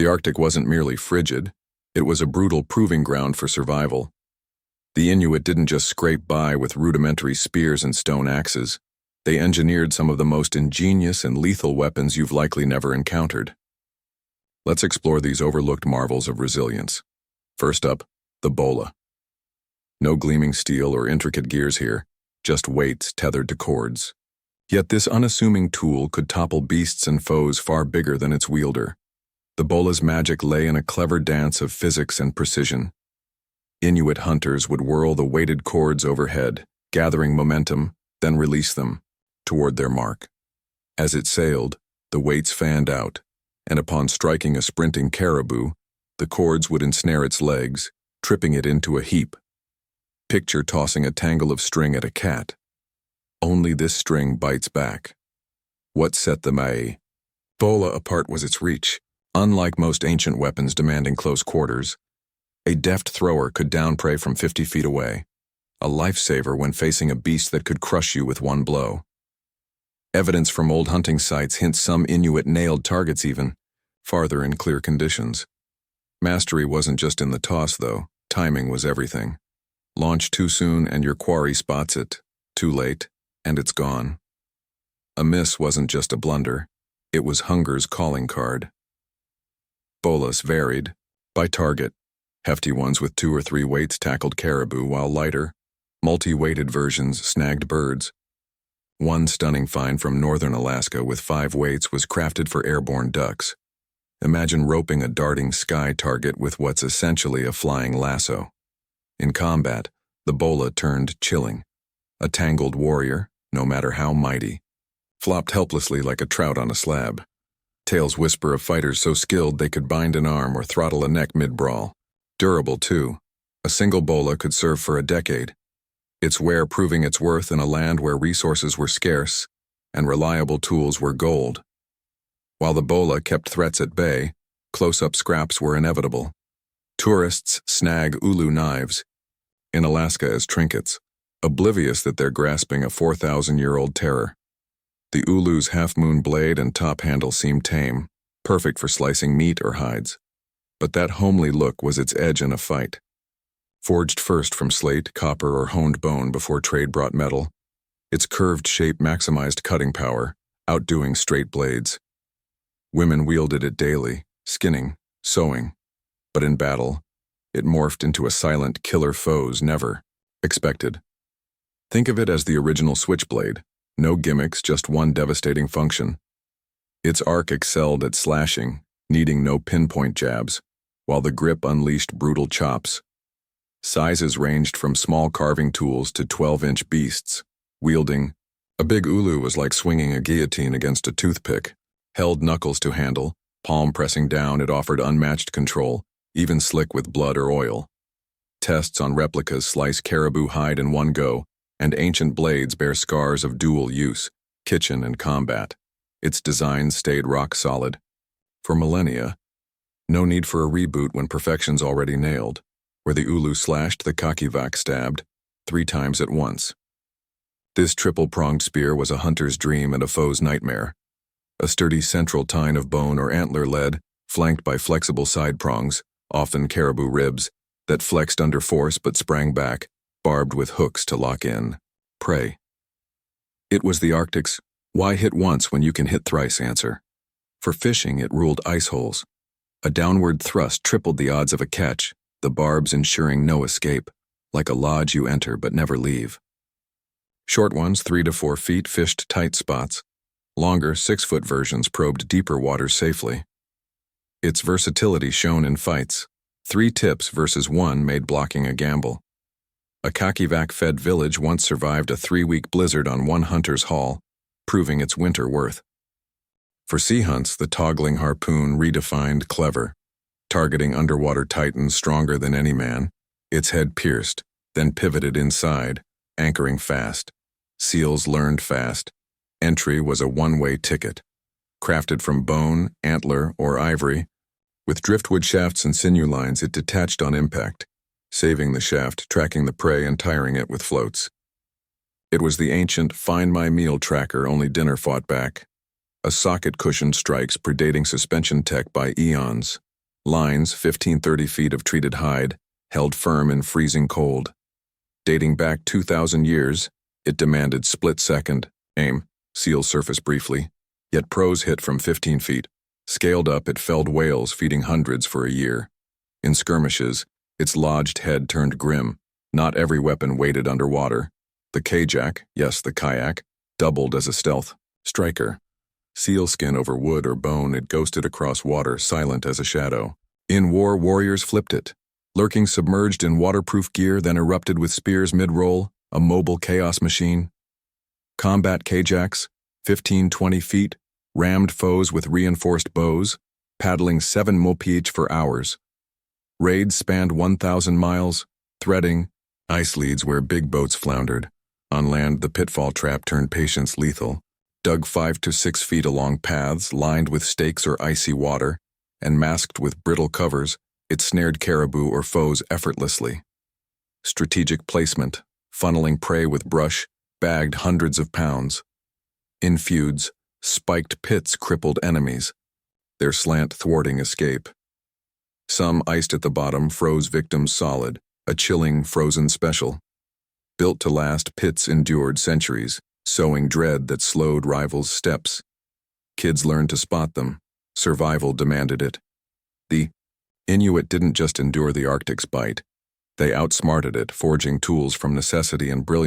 The Arctic wasn't merely frigid, it was a brutal proving ground for survival. The Inuit didn't just scrape by with rudimentary spears and stone axes. They engineered some of the most ingenious and lethal weapons you've likely never encountered. Let's explore these overlooked marvels of resilience. First up, the bola. No gleaming steel or intricate gears here, just weights tethered to cords. Yet this unassuming tool could topple beasts and foes far bigger than its wielder. The bola's magic lay in a clever dance of physics and precision. Inuit hunters would whirl the weighted cords overhead, gathering momentum, then release them, toward their mark. As it sailed, the weights fanned out, and upon striking a sprinting caribou, the cords would ensnare its legs, tripping it into a heap. Picture tossing a tangle of string at a cat. Only this string bites back. What set the bola apart was its reach. Unlike most ancient weapons demanding close quarters, a deft thrower could down prey from 50 feet away, a lifesaver when facing a beast that could crush you with one blow. Evidence from old hunting sites hints some Inuit nailed targets even farther in clear conditions. Mastery wasn't just in the toss, though. Timing was everything. Launch too soon and your quarry spots it. Too late, and it's gone. A miss wasn't just a blunder. It was hunger's calling card. Bolas varied by target. Hefty ones with 2 or 3 weights tackled caribou, while lighter, multi-weighted versions snagged birds. One stunning find from northern Alaska with 5 weights was crafted for airborne ducks. Imagine roping a darting sky target with what's essentially a flying lasso. In combat, the bola turned chilling. A tangled warrior, no matter how mighty, flopped helplessly like a trout on a slab. Tales whisper of fighters so skilled they could bind an arm or throttle a neck mid-brawl. Durable, too. A single bola could serve for a decade. Its wear proving its worth in a land where resources were scarce and reliable tools were gold. While the bola kept threats at bay, close-up scraps were inevitable. Tourists snag ulu knives in Alaska as trinkets, oblivious that they're grasping a 4,000-year-old terror. The ulu's half-moon blade and top handle seemed tame, perfect for slicing meat or hides. But that homely look was its edge in a fight. Forged first from slate, copper, or honed bone before trade brought metal, its curved shape maximized cutting power, outdoing straight blades. Women wielded it daily, skinning, sewing. But in battle, it morphed into a silent killer foes never expected. Think of it as the original switchblade. No gimmicks, just one devastating function. Its arc excelled at slashing, needing no pinpoint jabs, while the grip unleashed brutal chops. Sizes ranged from small carving tools to 12-inch beasts. Wielding, a big ulu was like swinging a guillotine against a toothpick. Held knuckles to handle, palm pressing down, it offered unmatched control, even slick with blood or oil. Tests on replicas slice caribou hide in one go, and ancient blades bear scars of dual use, kitchen and combat. Its design stayed rock solid. For millennia, no need for a reboot when perfection's already nailed. Where the ulu slashed, the kakivak stabbed, 3 times at once. This triple-pronged spear was a hunter's dream and a foe's nightmare. A sturdy central tine of bone or antler led, flanked by flexible side prongs, often caribou ribs, that flexed under force but sprang back, barbed with hooks to lock in prey. It was the Arctic's "why hit once when you can hit thrice" answer. For fishing, it ruled ice holes. A downward thrust tripled the odds of a catch, the barbs ensuring no escape, like a lodge you enter but never leave. Short ones, 3 to 4 feet, fished tight spots. Longer, 6-foot versions probed deeper waters safely. Its versatility shone in fights. 3 tips versus 1 made blocking a gamble. A kakivak-fed village once survived a 3-week blizzard on one hunter's haul, proving its winter worth. For sea hunts, the toggling harpoon redefined clever. Targeting underwater titans stronger than any man, its head pierced, then pivoted inside, anchoring fast. Seals learned fast. Entry was a one-way ticket. Crafted from bone, antler, or ivory, with driftwood shafts and sinew lines, it detached on impact, saving the shaft, tracking the prey, and tiring it with floats. It was the ancient find my meal tracker only dinner fought back. A socket cushioned strikes predating suspension tech by eons. Lines, 15-30 feet of treated hide, held firm in freezing cold. Dating back 2,000 years, it demanded split-second aim, seal surface briefly, yet pros hit from 15 feet. Scaled up, it felled whales, feeding hundreds for a year. In skirmishes, its lodged head turned grim. Not every weapon waited underwater. The kajak, yes, the kayak, doubled as a stealth striker. Sealskin over wood or bone, it ghosted across water, silent as a shadow. In war, warriors flipped it. Lurking submerged in waterproof gear, then erupted with spears mid-roll, a mobile chaos machine. Combat kajaks, 15-20 feet, rammed foes with reinforced bows, paddling 7 mph for hours. Raids spanned 1,000 miles, threading ice leads where big boats floundered. On land, the pitfall trap turned patience lethal. Dug 5 to 6 feet along paths lined with stakes or icy water, and masked with brittle covers, it snared caribou or foes effortlessly. Strategic placement, funneling prey with brush, bagged hundreds of pounds. In feuds, spiked pits crippled enemies, their slant thwarting escape. Some iced at the bottom froze victims solid, a chilling frozen special. Built to last, pits endured centuries, sowing dread that slowed rivals' steps. Kids learned to spot them. Survival demanded it. The Inuit didn't just endure the Arctic's bite. They outsmarted it, forging tools from necessity and brilliance.